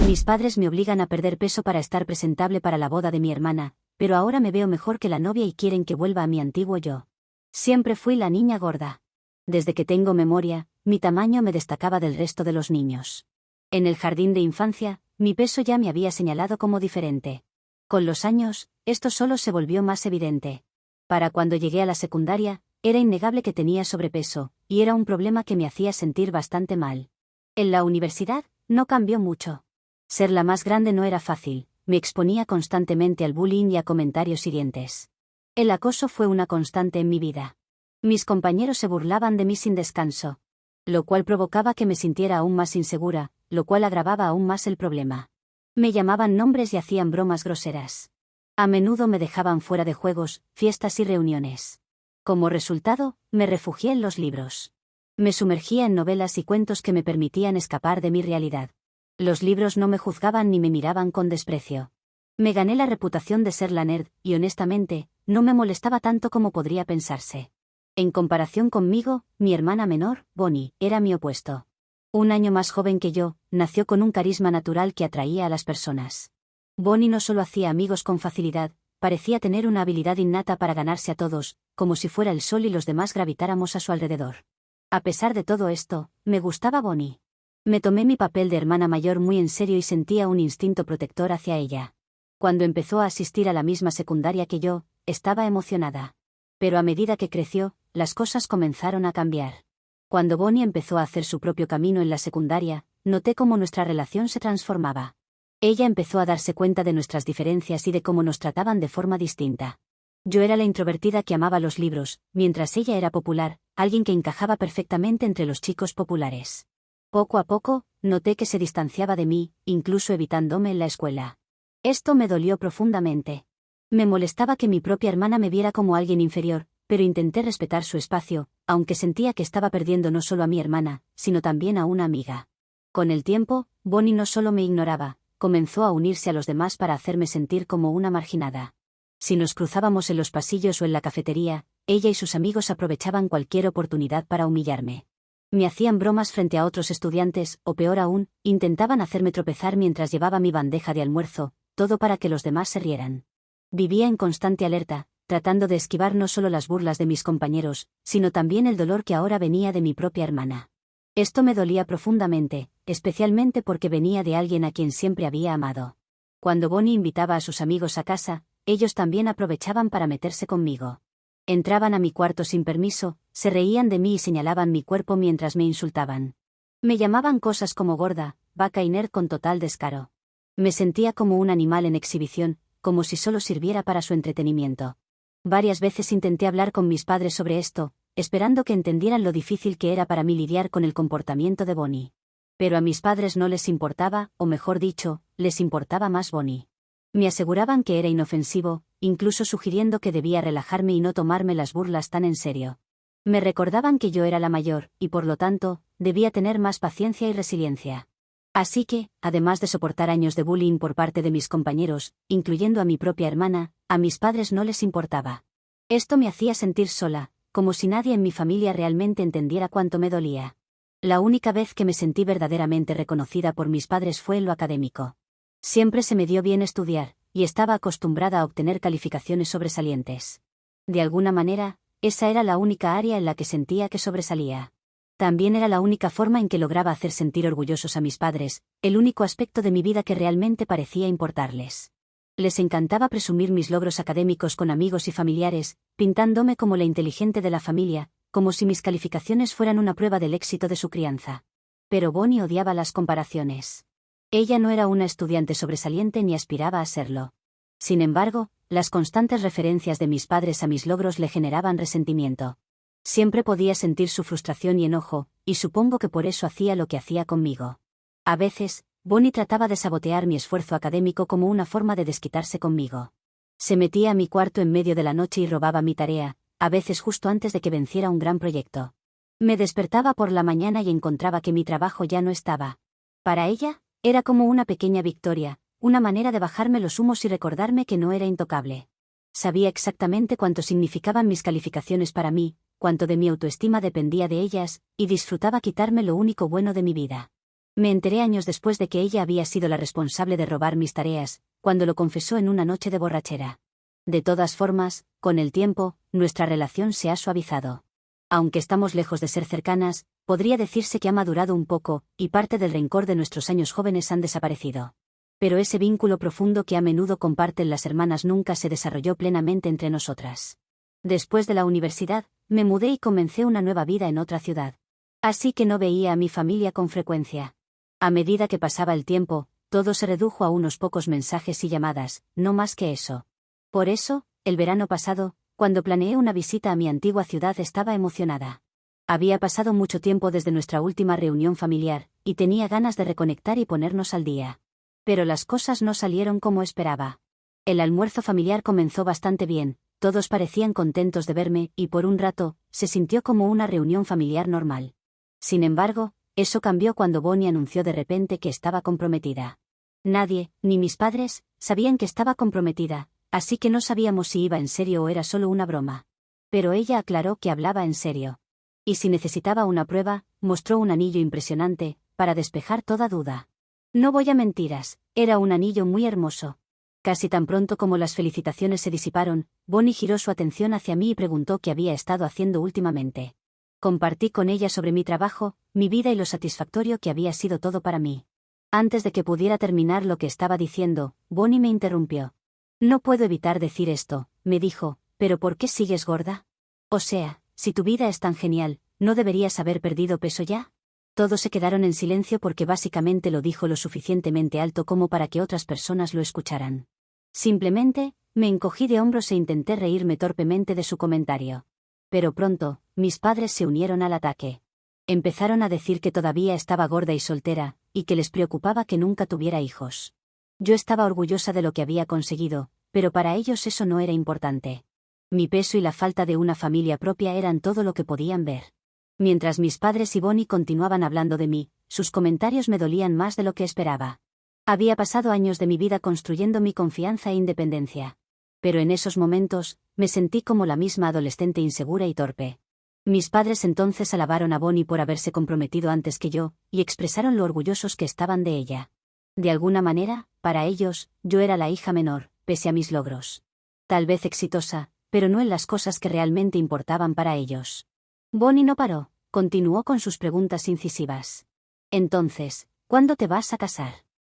Mis padres me obligan a perder peso para estar presentable para la boda de mi hermana, pero ahora me veo mejor que la novia y quieren que vuelva a mi antiguo yo. Siempre fui la niña gorda. Desde que tengo memoria, mi tamaño me destacaba del resto de los niños. En el jardín de infancia, mi peso ya me había señalado como diferente. Con los años, esto solo se volvió más evidente. Para cuando llegué a la secundaria, era innegable que tenía sobrepeso, y era un problema que me hacía sentir bastante mal. En la universidad, no cambió mucho. Ser la más grande no era fácil, me exponía constantemente al bullying y a comentarios hirientes. El acoso fue una constante en mi vida. Mis compañeros se burlaban de mí sin descanso, lo cual provocaba que me sintiera aún más insegura, lo cual agravaba aún más el problema. Me llamaban nombres y hacían bromas groseras. A menudo me dejaban fuera de juegos, fiestas y reuniones. Como resultado, me refugié en los libros. Me sumergía en novelas y cuentos que me permitían escapar de mi realidad. Los libros no me juzgaban ni me miraban con desprecio. Me gané la reputación de ser la nerd, y honestamente, no me molestaba tanto como podría pensarse. En comparación conmigo, mi hermana menor, Bonnie, era mi opuesto. Un año más joven que yo, nació con un carisma natural que atraía a las personas. Bonnie no solo hacía amigos con facilidad, parecía tener una habilidad innata para ganarse a todos, como si fuera el sol y los demás gravitáramos a su alrededor. A pesar de todo esto, me gustaba Bonnie. Me tomé mi papel de hermana mayor muy en serio y sentía un instinto protector hacia ella. Cuando empezó a asistir a la misma secundaria que yo, estaba emocionada. Pero a medida que creció, las cosas comenzaron a cambiar. Cuando Bonnie empezó a hacer su propio camino en la secundaria, noté cómo nuestra relación se transformaba. Ella empezó a darse cuenta de nuestras diferencias y de cómo nos trataban de forma distinta. Yo era la introvertida que amaba los libros, mientras ella era popular, alguien que encajaba perfectamente entre los chicos populares. Poco a poco, noté que se distanciaba de mí, incluso evitándome en la escuela. Esto me dolió profundamente. Me molestaba que mi propia hermana me viera como alguien inferior, pero intenté respetar su espacio, aunque sentía que estaba perdiendo no solo a mi hermana, sino también a una amiga. Con el tiempo, Bonnie no solo me ignoraba, comenzó a unirse a los demás para hacerme sentir como una marginada. Si nos cruzábamos en los pasillos o en la cafetería, ella y sus amigos aprovechaban cualquier oportunidad para humillarme. Me hacían bromas frente a otros estudiantes, o peor aún, intentaban hacerme tropezar mientras llevaba mi bandeja de almuerzo, todo para que los demás se rieran. Vivía en constante alerta, tratando de esquivar no solo las burlas de mis compañeros, sino también el dolor que ahora venía de mi propia hermana. Esto me dolía profundamente, especialmente porque venía de alguien a quien siempre había amado. Cuando Bonnie invitaba a sus amigos a casa, ellos también aprovechaban para meterse conmigo. Entraban a mi cuarto sin permiso, se reían de mí y señalaban mi cuerpo mientras me insultaban. Me llamaban cosas como gorda, vaca y nerd con total descaro. Me sentía como un animal en exhibición, como si solo sirviera para su entretenimiento. Varias veces intenté hablar con mis padres sobre esto, esperando que entendieran lo difícil que era para mí lidiar con el comportamiento de Bonnie. Pero a mis padres no les importaba, o mejor dicho, les importaba más Bonnie. Me aseguraban que era inofensivo, incluso sugiriendo que debía relajarme y no tomarme las burlas tan en serio. Me recordaban que yo era la mayor, y por lo tanto, debía tener más paciencia y resiliencia. Así que, además de soportar años de bullying por parte de mis compañeros, incluyendo a mi propia hermana, a mis padres no les importaba. Esto me hacía sentir sola, como si nadie en mi familia realmente entendiera cuánto me dolía. La única vez que me sentí verdaderamente reconocida por mis padres fue en lo académico. Siempre se me dio bien estudiar, y estaba acostumbrada a obtener calificaciones sobresalientes. De alguna manera, esa era la única área en la que sentía que sobresalía. También era la única forma en que lograba hacer sentir orgullosos a mis padres, el único aspecto de mi vida que realmente parecía importarles. Les encantaba presumir mis logros académicos con amigos y familiares, pintándome como la inteligente de la familia, como si mis calificaciones fueran una prueba del éxito de su crianza. Pero Bonnie odiaba las comparaciones. Ella no era una estudiante sobresaliente ni aspiraba a serlo. Sin embargo, las constantes referencias de mis padres a mis logros le generaban resentimiento. Siempre podía sentir su frustración y enojo, y supongo que por eso hacía lo que hacía conmigo. A veces, Bonnie trataba de sabotear mi esfuerzo académico como una forma de desquitarse conmigo. Se metía a mi cuarto en medio de la noche y robaba mi tarea, a veces justo antes de que venciera un gran proyecto. Me despertaba por la mañana y encontraba que mi trabajo ya no estaba. Para ella, era como una pequeña victoria, una manera de bajarme los humos y recordarme que no era intocable. Sabía exactamente cuánto significaban mis calificaciones para mí, cuánto de mi autoestima dependía de ellas, y disfrutaba quitarme lo único bueno de mi vida. Me enteré años después de que ella había sido la responsable de robar mis tareas, cuando lo confesó en una noche de borrachera. De todas formas, con el tiempo, nuestra relación se ha suavizado. Aunque estamos lejos de ser cercanas, podría decirse que ha madurado un poco, y parte del rencor de nuestros años jóvenes han desaparecido. Pero ese vínculo profundo que a menudo comparten las hermanas nunca se desarrolló plenamente entre nosotras. Después de la universidad, me mudé y comencé una nueva vida en otra ciudad. Así que no veía a mi familia con frecuencia. A medida que pasaba el tiempo, todo se redujo a unos pocos mensajes y llamadas, no más que eso. Por eso, el verano pasado, cuando planeé una visita a mi antigua ciudad estaba emocionada. Había pasado mucho tiempo desde nuestra última reunión familiar, y tenía ganas de reconectar y ponernos al día. Pero las cosas no salieron como esperaba. El almuerzo familiar comenzó bastante bien, todos parecían contentos de verme, y por un rato, se sintió como una reunión familiar normal. Sin embargo, eso cambió cuando Bonnie anunció de repente que estaba comprometida. Nadie, ni mis padres, sabían que estaba comprometida, así que no sabíamos si iba en serio o era solo una broma. Pero ella aclaró que hablaba en serio. Y si necesitaba una prueba, mostró un anillo impresionante, para despejar toda duda. No voy a mentiras, era un anillo muy hermoso. Casi tan pronto como las felicitaciones se disiparon, Bonnie giró su atención hacia mí y preguntó qué había estado haciendo últimamente. Compartí con ella sobre mi trabajo, mi vida y lo satisfactorio que había sido todo para mí. Antes de que pudiera terminar lo que estaba diciendo, Bonnie me interrumpió. No puedo evitar decir esto, me dijo, pero ¿por qué sigues gorda? O sea, si tu vida es tan genial, ¿no deberías haber perdido peso ya? Todos se quedaron en silencio porque básicamente lo dijo lo suficientemente alto como para que otras personas lo escucharan. Simplemente, me encogí de hombros e intenté reírme torpemente de su comentario. Pero pronto, mis padres se unieron al ataque. Empezaron a decir que todavía estaba gorda y soltera, y que les preocupaba que nunca tuviera hijos. Yo estaba orgullosa de lo que había conseguido, pero para ellos eso no era importante. Mi peso y la falta de una familia propia eran todo lo que podían ver. Mientras mis padres y Bonnie continuaban hablando de mí, sus comentarios me dolían más de lo que esperaba. Había pasado años de mi vida construyendo mi confianza e independencia. Pero en esos momentos, me sentí como la misma adolescente insegura y torpe. Mis padres entonces alabaron a Bonnie por haberse comprometido antes que yo, y expresaron lo orgullosos que estaban de ella. De alguna manera, para ellos, yo era la hija menor, pese a mis logros. Tal vez exitosa, pero no en las cosas que realmente importaban para ellos. Bonnie no paró, continuó con sus preguntas incisivas. Entonces, ¿cuándo te vas a casar?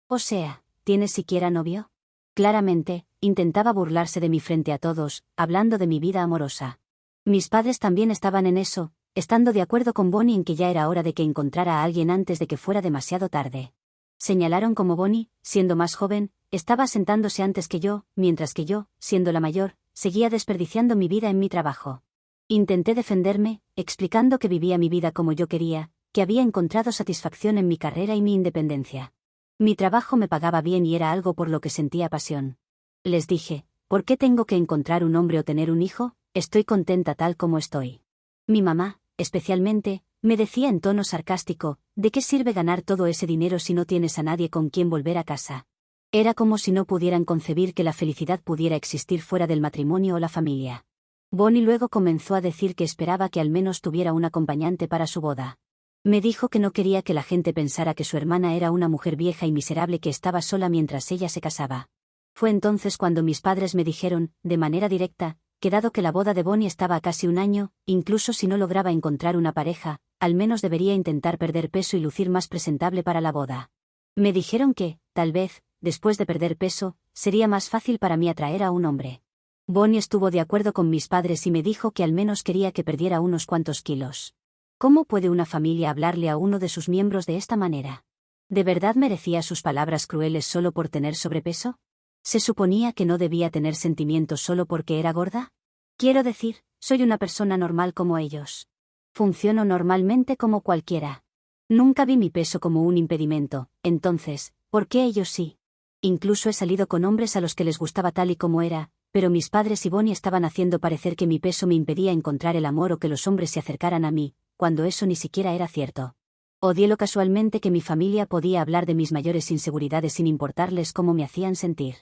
O sea, ¿tienes siquiera novio? Claramente, intentaba burlarse de mí frente a todos, hablando de mi vida amorosa. Mis padres también estaban en eso, estando de acuerdo con Bonnie en que ya era hora de que encontrara a alguien antes de que fuera demasiado tarde. Señalaron como Bonnie, siendo más joven, estaba sentándose antes que yo, mientras que yo, siendo la mayor, seguía desperdiciando mi vida en mi trabajo. Intenté defenderme, explicando que vivía mi vida como yo quería, que había encontrado satisfacción en mi carrera y mi independencia. Mi trabajo me pagaba bien y era algo por lo que sentía pasión. Les dije, ¿por qué tengo que encontrar un hombre o tener un hijo? Estoy contenta tal como estoy. Mi mamá, especialmente, me decía en tono sarcástico, ¿de qué sirve ganar todo ese dinero si no tienes a nadie con quien volver a casa? Era como si no pudieran concebir que la felicidad pudiera existir fuera del matrimonio o la familia. Bonnie luego comenzó a decir que esperaba que al menos tuviera un acompañante para su boda. Me dijo que no quería que la gente pensara que su hermana era una mujer vieja y miserable que estaba sola mientras ella se casaba. Fue entonces cuando mis padres me dijeron, de manera directa, que dado que la boda de Bonnie estaba a casi un año, incluso si no lograba encontrar una pareja, al menos debería intentar perder peso y lucir más presentable para la boda. Me dijeron que, tal vez, después de perder peso, sería más fácil para mí atraer a un hombre. Bonnie estuvo de acuerdo con mis padres y me dijo que al menos quería que perdiera unos cuantos kilos. ¿Cómo puede una familia hablarle a uno de sus miembros de esta manera? ¿De verdad merecía sus palabras crueles solo por tener sobrepeso? ¿Se suponía que no debía tener sentimientos solo porque era gorda? Quiero decir, soy una persona normal como ellos. Funciono normalmente como cualquiera. Nunca vi mi peso como un impedimento, entonces, ¿por qué ellos sí? Incluso he salido con hombres a los que les gustaba tal y como era, pero mis padres y Bonnie estaban haciendo parecer que mi peso me impedía encontrar el amor o que los hombres se acercaran a mí, cuando eso ni siquiera era cierto. Odié lo casualmente que mi familia podía hablar de mis mayores inseguridades sin importarles cómo me hacían sentir.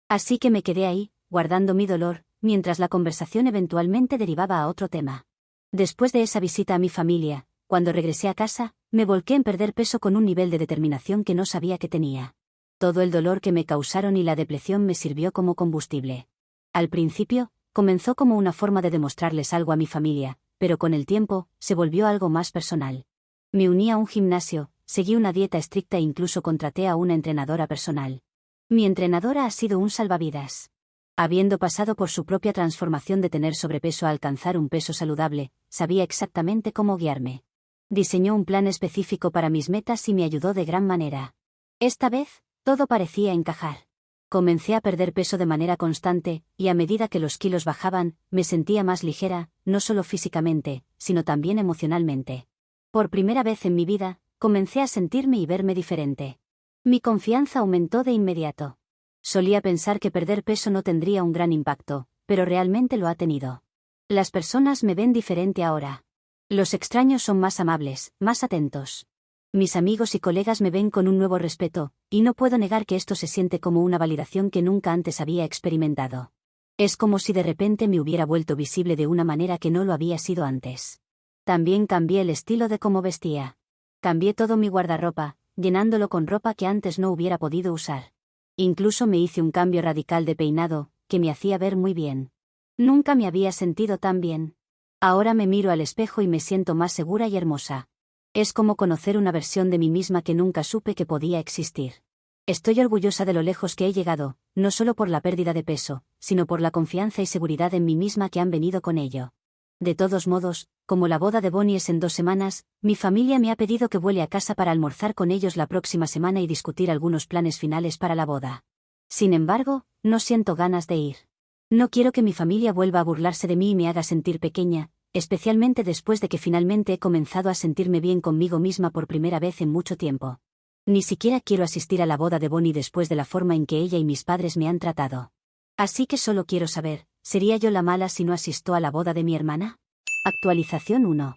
Así que me quedé ahí, guardando mi dolor, mientras la conversación eventualmente derivaba a otro tema. Después de esa visita a mi familia, cuando regresé a casa, Me volqué en perder peso con un nivel de determinación que no sabía que tenía. Todo el dolor que me causaron y la depresión me sirvió como combustible. Al principio, comenzó como una forma de demostrarles algo a mi familia, pero con el tiempo, se volvió algo más personal. Me uní a un gimnasio, seguí una dieta estricta e incluso contraté a una entrenadora personal. Mi entrenadora ha sido un salvavidas. Habiendo pasado por su propia transformación de tener sobrepeso a alcanzar un peso saludable, sabía exactamente cómo guiarme. Diseñó un plan específico para mis metas y me ayudó de gran manera. Esta vez, todo parecía encajar. Comencé a perder peso de manera constante, y a medida que los kilos bajaban, me sentía más ligera, no solo físicamente, sino también emocionalmente. Por primera vez en mi vida, comencé a sentirme y verme diferente. Mi confianza aumentó de inmediato. Solía pensar que perder peso no tendría un gran impacto, pero realmente lo ha tenido. Las personas me ven diferente ahora. Los extraños son más amables, más atentos. Mis amigos y colegas me ven con un nuevo respeto, y no puedo negar que esto se siente como una validación que nunca antes había experimentado. Es como si de repente me hubiera vuelto visible de una manera que no lo había sido antes. También cambié el estilo de cómo vestía. Cambié todo mi guardarropa, llenándolo con ropa que antes no hubiera podido usar. Incluso me hice un cambio radical de peinado, que me hacía ver muy bien. Nunca me había sentido tan bien. Ahora me miro al espejo y me siento más segura y hermosa. Es como conocer una versión de mí misma que nunca supe que podía existir. Estoy orgullosa de lo lejos que he llegado, no solo por la pérdida de peso, sino por la confianza y seguridad en mí misma que han venido con ello. De todos modos, como la boda de Bonnie es en 2 semanas, mi familia me ha pedido que vuele a casa para almorzar con ellos la próxima semana y discutir algunos planes finales para la boda. Sin embargo, no siento ganas de ir. No quiero que mi familia vuelva a burlarse de mí y me haga sentir pequeña, especialmente después de que finalmente he comenzado a sentirme bien conmigo misma por primera vez en mucho tiempo. Ni siquiera quiero asistir a la boda de Bonnie después de la forma en que ella y mis padres me han tratado. Así que solo quiero saber, ¿sería yo la mala si no asisto a la boda de mi hermana? Actualización 1.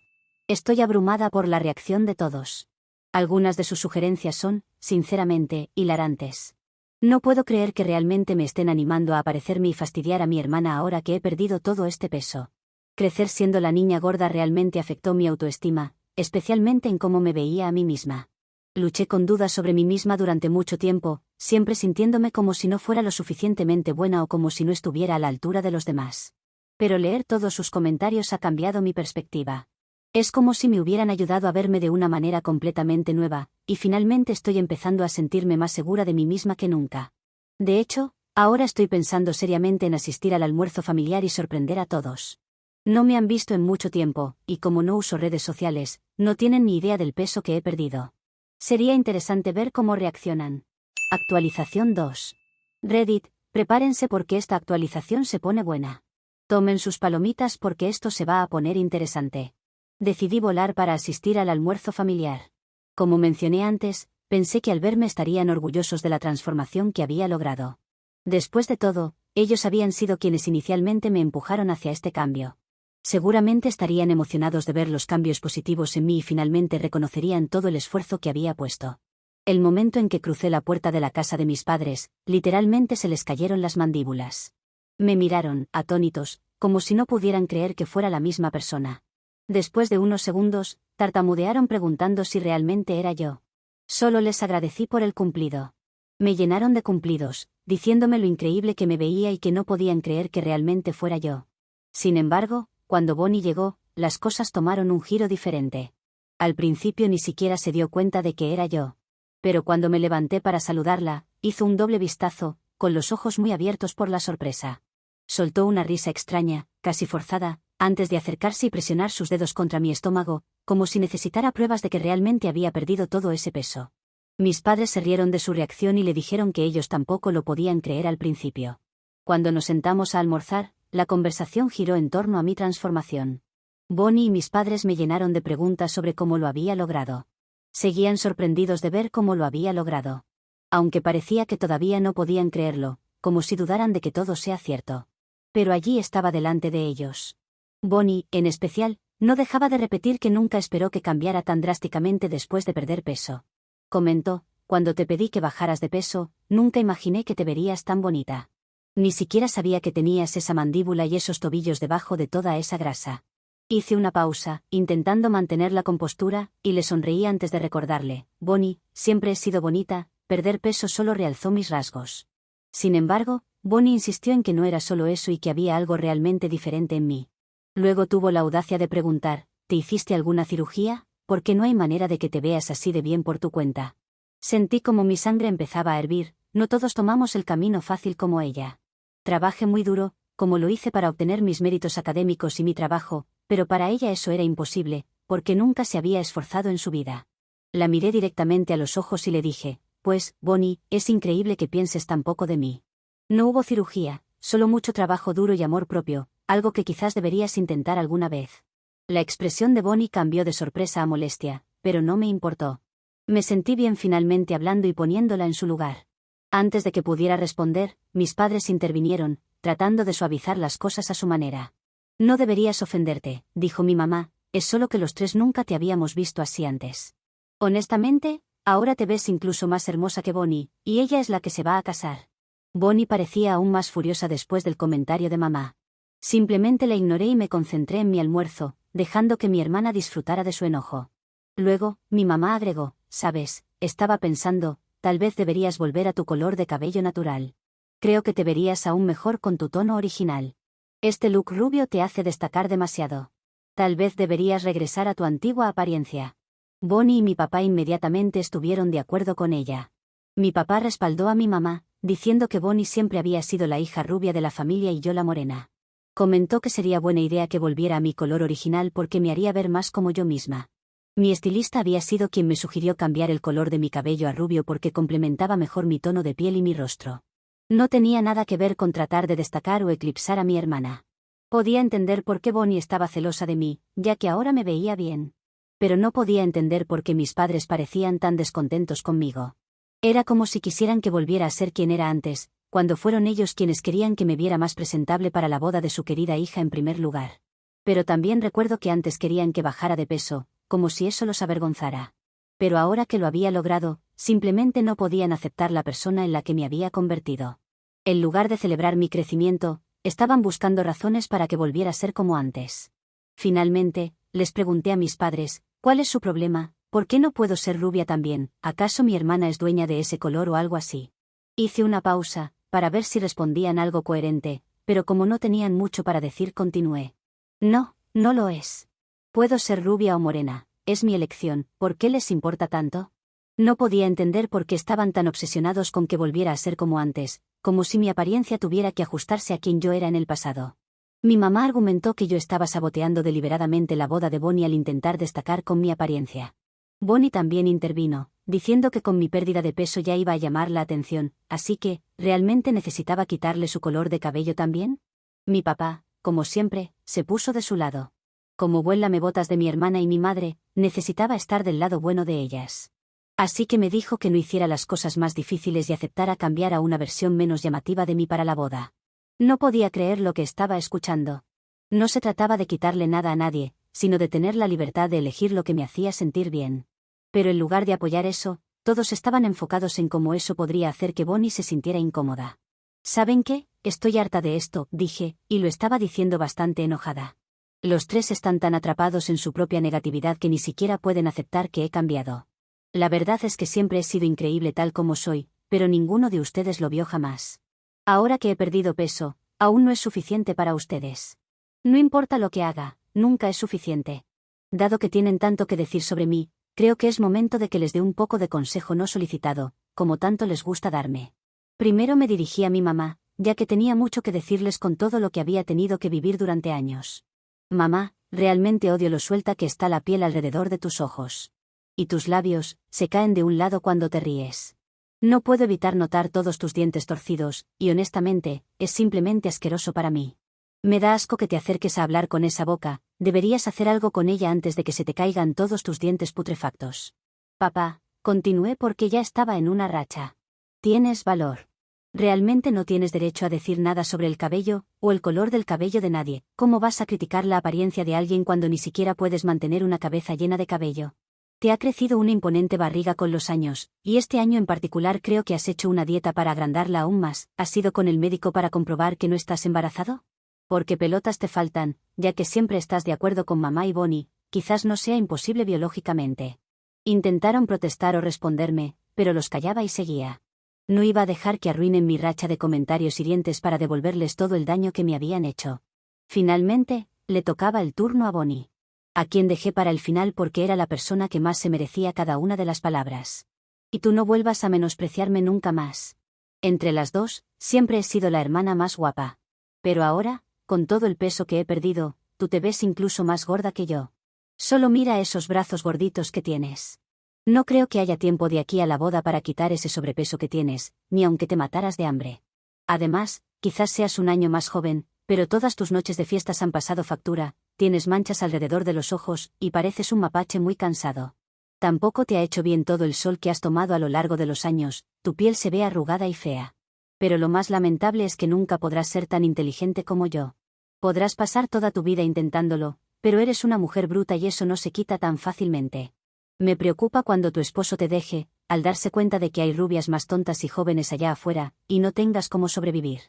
Estoy abrumada por la reacción de todos. Algunas de sus sugerencias son, sinceramente, hilarantes. No puedo creer que realmente me estén animando a aparecerme y fastidiar a mi hermana ahora que he perdido todo este peso. Crecer siendo la niña gorda realmente afectó mi autoestima, especialmente en cómo me veía a mí misma. Luché con dudas sobre mí misma durante mucho tiempo, siempre sintiéndome como si no fuera lo suficientemente buena o como si no estuviera a la altura de los demás. Pero leer todos sus comentarios ha cambiado mi perspectiva. Es como si me hubieran ayudado a verme de una manera completamente nueva, y finalmente estoy empezando a sentirme más segura de mí misma que nunca. De hecho, ahora estoy pensando seriamente en asistir al almuerzo familiar y sorprender a todos. No me han visto en mucho tiempo, y como no uso redes sociales, no tienen ni idea del peso que he perdido. Sería interesante ver cómo reaccionan. Actualización 2. Reddit, prepárense porque esta actualización se pone buena. Tomen sus palomitas porque esto se va a poner interesante. Decidí volar para asistir al almuerzo familiar. Como mencioné antes, pensé que al verme estarían orgullosos de la transformación que había logrado. Después de todo, ellos habían sido quienes inicialmente me empujaron hacia este cambio. Seguramente estarían emocionados de ver los cambios positivos en mí y finalmente reconocerían todo el esfuerzo que había puesto. El momento en que crucé la puerta de la casa de mis padres, literalmente se les cayeron las mandíbulas. Me miraron, atónitos, como si no pudieran creer que fuera la misma persona. Después de unos segundos, tartamudearon preguntando si realmente era yo. Solo les agradecí por el cumplido. Me llenaron de cumplidos, diciéndome lo increíble que me veía y que no podían creer que realmente fuera yo. Sin embargo, cuando Bonnie llegó, las cosas tomaron un giro diferente. Al principio ni siquiera se dio cuenta de que era yo. Pero cuando me levanté para saludarla, hizo un doble vistazo, con los ojos muy abiertos por la sorpresa. Soltó una risa extraña, casi forzada, antes de acercarse y presionar sus dedos contra mi estómago, como si necesitara pruebas de que realmente había perdido todo ese peso. Mis padres se rieron de su reacción y le dijeron que ellos tampoco lo podían creer al principio. Cuando nos sentamos a almorzar, la conversación giró en torno a mi transformación. Bonnie y mis padres me llenaron de preguntas sobre cómo lo había logrado. Seguían sorprendidos de ver cómo lo había logrado. Aunque parecía que todavía no podían creerlo, como si dudaran de que todo sea cierto. Pero allí estaba delante de ellos. Bonnie, en especial, no dejaba de repetir que nunca esperó que cambiara tan drásticamente después de perder peso. Comentó, cuando te pedí que bajaras de peso, nunca imaginé que te verías tan bonita. Ni siquiera sabía que tenías esa mandíbula y esos tobillos debajo de toda esa grasa. Hice una pausa, intentando mantener la compostura, y le sonreí antes de recordarle: Bonnie, siempre he sido bonita, perder peso solo realzó mis rasgos. Sin embargo, Bonnie insistió en que no era solo eso y que había algo realmente diferente en mí. Luego tuvo la audacia de preguntar: ¿te hiciste alguna cirugía? Porque no hay manera de que te veas así de bien por tu cuenta. Sentí como mi sangre empezaba a hervir. No todos tomamos el camino fácil como ella. Trabajé muy duro, como lo hice para obtener mis méritos académicos y mi trabajo, pero para ella eso era imposible, porque nunca se había esforzado en su vida. La miré directamente a los ojos y le dije: pues, Bonnie, es increíble que pienses tan poco de mí. No hubo cirugía, solo mucho trabajo duro y amor propio, algo que quizás deberías intentar alguna vez. La expresión de Bonnie cambió de sorpresa a molestia, pero no me importó. Me sentí bien finalmente hablando y poniéndola en su lugar. Antes de que pudiera responder, mis padres intervinieron, tratando de suavizar las cosas a su manera. No deberías ofenderte, dijo mi mamá, es solo que los tres nunca te habíamos visto así antes. Honestamente, ahora te ves incluso más hermosa que Bonnie, y ella es la que se va a casar. Bonnie parecía aún más furiosa después del comentario de mamá. Simplemente la ignoré y me concentré en mi almuerzo, dejando que mi hermana disfrutara de su enojo. Luego, mi mamá agregó: sabes, estaba pensando, tal vez deberías volver a tu color de cabello natural. Creo que te verías aún mejor con tu tono original. Este look rubio te hace destacar demasiado. Tal vez deberías regresar a tu antigua apariencia. Bonnie y mi papá inmediatamente estuvieron de acuerdo con ella. Mi papá respaldó a mi mamá, diciendo que Bonnie siempre había sido la hija rubia de la familia y yo la morena. Comentó que sería buena idea que volviera a mi color original porque me haría ver más como yo misma. Mi estilista había sido quien me sugirió cambiar el color de mi cabello a rubio porque complementaba mejor mi tono de piel y mi rostro. No tenía nada que ver con tratar de destacar o eclipsar a mi hermana. Podía entender por qué Bonnie estaba celosa de mí, ya que ahora me veía bien. Pero no podía entender por qué mis padres parecían tan descontentos conmigo. Era como si quisieran que volviera a ser quien era antes, cuando fueron ellos quienes querían que me viera más presentable para la boda de su querida hija en primer lugar. Pero también recuerdo que antes querían que bajara de peso, como si eso los avergonzara. Pero ahora que lo había logrado, simplemente no podían aceptar la persona en la que me había convertido. En lugar de celebrar mi crecimiento, estaban buscando razones para que volviera a ser como antes. Finalmente, les pregunté a mis padres: ¿cuál es su problema? ¿Por qué no puedo ser rubia también? ¿Acaso mi hermana es dueña de ese color o algo así? Hice una pausa, para ver si respondían algo coherente, pero como no tenían mucho para decir, continué. No, no lo es. Puedo ser rubia o morena, es mi elección, ¿por qué les importa tanto? No podía entender por qué estaban tan obsesionados con que volviera a ser como antes, como si mi apariencia tuviera que ajustarse a quien yo era en el pasado. Mi mamá argumentó que yo estaba saboteando deliberadamente la boda de Bonnie al intentar destacar con mi apariencia. Bonnie también intervino, diciendo que con mi pérdida de peso ya iba a llamar la atención, así que, ¿realmente necesitaba quitarle su color de cabello también? Mi papá, como siempre, se puso de su lado. Como buen lamebotas de mi hermana y mi madre, necesitaba estar del lado bueno de ellas. Así que me dijo que no hiciera las cosas más difíciles y aceptara cambiar a una versión menos llamativa de mí para la boda. No podía creer lo que estaba escuchando. No se trataba de quitarle nada a nadie, sino de tener la libertad de elegir lo que me hacía sentir bien. Pero en lugar de apoyar eso, todos estaban enfocados en cómo eso podría hacer que Bonnie se sintiera incómoda. ¿Saben qué? Estoy harta de esto, dije, y lo estaba diciendo bastante enojada. Los tres están tan atrapados en su propia negatividad que ni siquiera pueden aceptar que he cambiado. La verdad es que siempre he sido increíble tal como soy, pero ninguno de ustedes lo vio jamás. Ahora que he perdido peso, aún no es suficiente para ustedes. No importa lo que haga, nunca es suficiente. Dado que tienen tanto que decir sobre mí, creo que es momento de que les dé un poco de consejo no solicitado, como tanto les gusta darme. Primero me dirigí a mi mamá, ya que tenía mucho que decirles con todo lo que había tenido que vivir durante años. Mamá, realmente odio lo suelta que está la piel alrededor de tus ojos. Y tus labios, se caen de un lado cuando te ríes. No puedo evitar notar todos tus dientes torcidos, y honestamente, es simplemente asqueroso para mí. Me da asco que te acerques a hablar con esa boca, deberías hacer algo con ella antes de que se te caigan todos tus dientes putrefactos. Papá, continué porque ya estaba en una racha. Tienes valor. Realmente no tienes derecho a decir nada sobre el cabello, o el color del cabello de nadie. ¿Cómo vas a criticar la apariencia de alguien cuando ni siquiera puedes mantener una cabeza llena de cabello? Te ha crecido una imponente barriga con los años, y este año en particular creo que has hecho una dieta para agrandarla aún más. ¿Has ido con el médico para comprobar que no estás embarazado? Porque pelotas te faltan, ya que siempre estás de acuerdo con mamá y Bonnie, quizás no sea imposible biológicamente. Intentaron protestar o responderme, pero los callaba y seguía. No iba a dejar que arruinen mi racha de comentarios hirientes para devolverles todo el daño que me habían hecho. Finalmente, le tocaba el turno a Bonnie, a quien dejé para el final porque era la persona que más se merecía cada una de las palabras. Y tú no vuelvas a menospreciarme nunca más. Entre las dos, siempre he sido la hermana más guapa. Pero ahora, con todo el peso que he perdido, tú te ves incluso más gorda que yo. Solo mira esos brazos gorditos que tienes. No creo que haya tiempo de aquí a la boda para quitar ese sobrepeso que tienes, ni aunque te mataras de hambre. Además, quizás seas un año más joven, pero todas tus noches de fiestas han pasado factura, tienes manchas alrededor de los ojos, y pareces un mapache muy cansado. Tampoco te ha hecho bien todo el sol que has tomado a lo largo de los años, tu piel se ve arrugada y fea. Pero lo más lamentable es que nunca podrás ser tan inteligente como yo. Podrás pasar toda tu vida intentándolo, pero eres una mujer bruta y eso no se quita tan fácilmente. Me preocupa cuando tu esposo te deje, al darse cuenta de que hay rubias más tontas y jóvenes allá afuera, y no tengas cómo sobrevivir.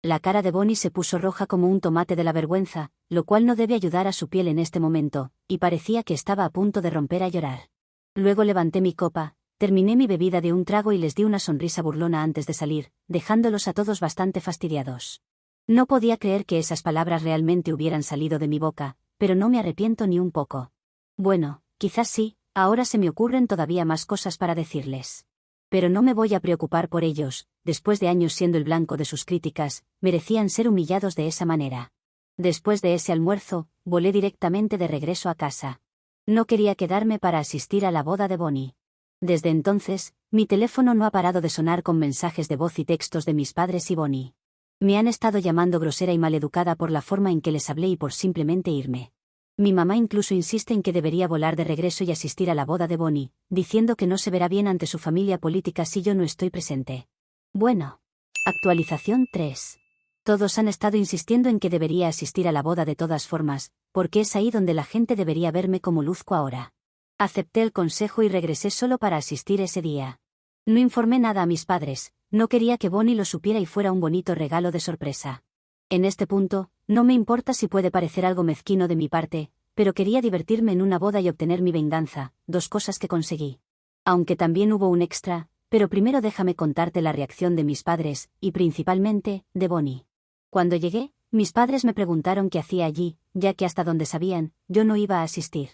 La cara de Bonnie se puso roja como un tomate de la vergüenza, lo cual no debe ayudar a su piel en este momento, y parecía que estaba a punto de romper a llorar. Luego levanté mi copa, terminé mi bebida de un trago y les di una sonrisa burlona antes de salir, dejándolos a todos bastante fastidiados. No podía creer que esas palabras realmente hubieran salido de mi boca, pero no me arrepiento ni un poco. Bueno, quizás sí, ahora se me ocurren todavía más cosas para decirles. Pero no me voy a preocupar por ellos, después de años siendo el blanco de sus críticas, merecían ser humillados de esa manera. Después de ese almuerzo, volé directamente de regreso a casa. No quería quedarme para asistir a la boda de Bonnie. Desde entonces, mi teléfono no ha parado de sonar con mensajes de voz y textos de mis padres y Bonnie. Me han estado llamando grosera y maleducada por la forma en que les hablé y por simplemente irme. Mi mamá incluso insiste en que debería volar de regreso y asistir a la boda de Bonnie, diciendo que no se verá bien ante su familia política si yo no estoy presente. Bueno. Actualización 3. Todos han estado insistiendo en que debería asistir a la boda de todas formas, porque es ahí donde la gente debería verme como luzco ahora. Acepté el consejo y regresé solo para asistir ese día. No informé nada a mis padres, no quería que Bonnie lo supiera y fuera un bonito regalo de sorpresa. En este punto, no me importa si puede parecer algo mezquino de mi parte, pero quería divertirme en una boda y obtener mi venganza, dos cosas que conseguí. Aunque también hubo un extra, pero primero déjame contarte la reacción de mis padres, y principalmente, de Bonnie. Cuando llegué, mis padres me preguntaron qué hacía allí, ya que hasta donde sabían, yo no iba a asistir.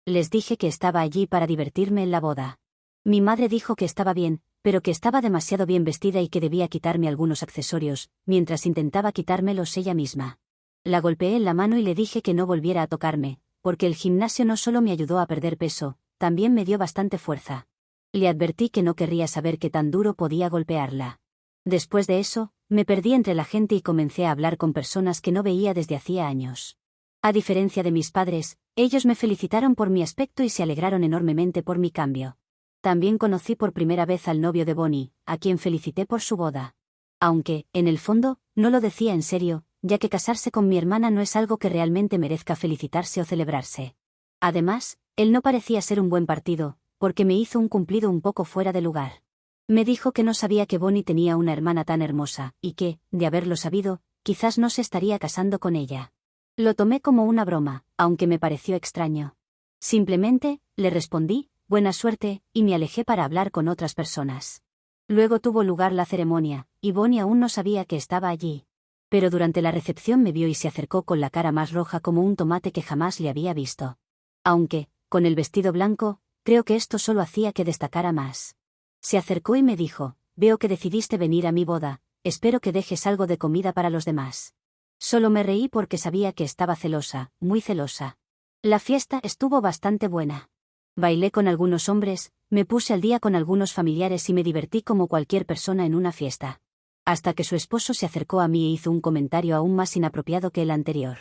Les dije que estaba allí para divertirme en la boda. Mi madre dijo que estaba bien, pero que estaba demasiado bien vestida y que debía quitarme algunos accesorios, mientras intentaba quitármelos ella misma. La golpeé en la mano y le dije que no volviera a tocarme, porque el gimnasio no solo me ayudó a perder peso, también me dio bastante fuerza. Le advertí que no querría saber qué tan duro podía golpearla. Después de eso, me perdí entre la gente y comencé a hablar con personas que no veía desde hacía años. A diferencia de mis padres, ellos me felicitaron por mi aspecto y se alegraron enormemente por mi cambio. También conocí por primera vez al novio de Bonnie, a quien felicité por su boda. Aunque, en el fondo, no lo decía en serio, ya que casarse con mi hermana no es algo que realmente merezca felicitarse o celebrarse. Además, él no parecía ser un buen partido, porque me hizo un cumplido un poco fuera de lugar. Me dijo que no sabía que Bonnie tenía una hermana tan hermosa, y que, de haberlo sabido, quizás no se estaría casando con ella. Lo tomé como una broma, aunque me pareció extraño. Simplemente, le respondí, buena suerte, y me alejé para hablar con otras personas. Luego tuvo lugar la ceremonia, y Bonnie aún no sabía que estaba allí. Pero durante la recepción me vio y se acercó con la cara más roja como un tomate que jamás le había visto. Aunque, con el vestido blanco, creo que esto solo hacía que destacara más. Se acercó y me dijo, veo que decidiste venir a mi boda, espero que dejes algo de comida para los demás. Solo me reí porque sabía que estaba celosa, muy celosa. La fiesta estuvo bastante buena. Bailé con algunos hombres, me puse al día con algunos familiares y me divertí como cualquier persona en una fiesta. Hasta que su esposo se acercó a mí e hizo un comentario aún más inapropiado que el anterior.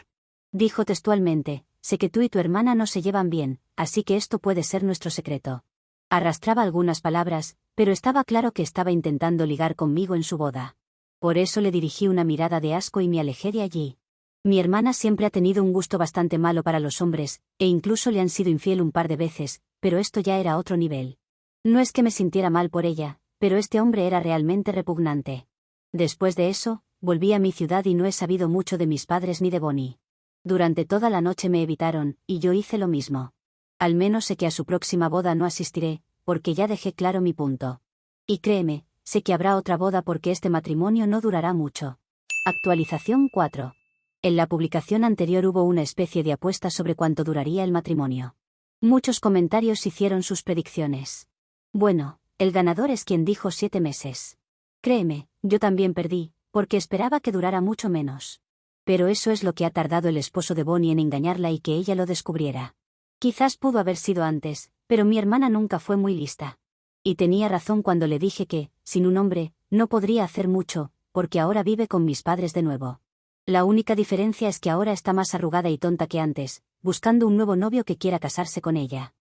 Dijo textualmente, sé que tú y tu hermana no se llevan bien, así que esto puede ser nuestro secreto. Arrastraba algunas palabras, pero estaba claro que estaba intentando ligar conmigo en su boda. Por eso le dirigí una mirada de asco y me alejé de allí. Mi hermana siempre ha tenido un gusto bastante malo para los hombres, e incluso le han sido infiel un par de veces, pero esto ya era otro nivel. No es que me sintiera mal por ella, pero este hombre era realmente repugnante. Después de eso, volví a mi ciudad y no he sabido mucho de mis padres ni de Bonnie. Durante toda la noche me evitaron, y yo hice lo mismo. Al menos sé que a su próxima boda no asistiré, porque ya dejé claro mi punto. Y créeme, sé que habrá otra boda porque este matrimonio no durará mucho. Actualización 4. En la publicación anterior hubo una especie de apuesta sobre cuánto duraría el matrimonio. Muchos comentarios hicieron sus predicciones. Bueno, el ganador es quien dijo 7 meses. Créeme, yo también perdí, porque esperaba que durara mucho menos. Pero eso es lo que ha tardado el esposo de Bonnie en engañarla y que ella lo descubriera. Quizás pudo haber sido antes, pero mi hermana nunca fue muy lista. Y tenía razón cuando le dije que, sin un hombre, no podría hacer mucho, porque ahora vive con mis padres de nuevo. La única diferencia es que ahora está más arrugada y tonta que antes, buscando un nuevo novio que quiera casarse con ella.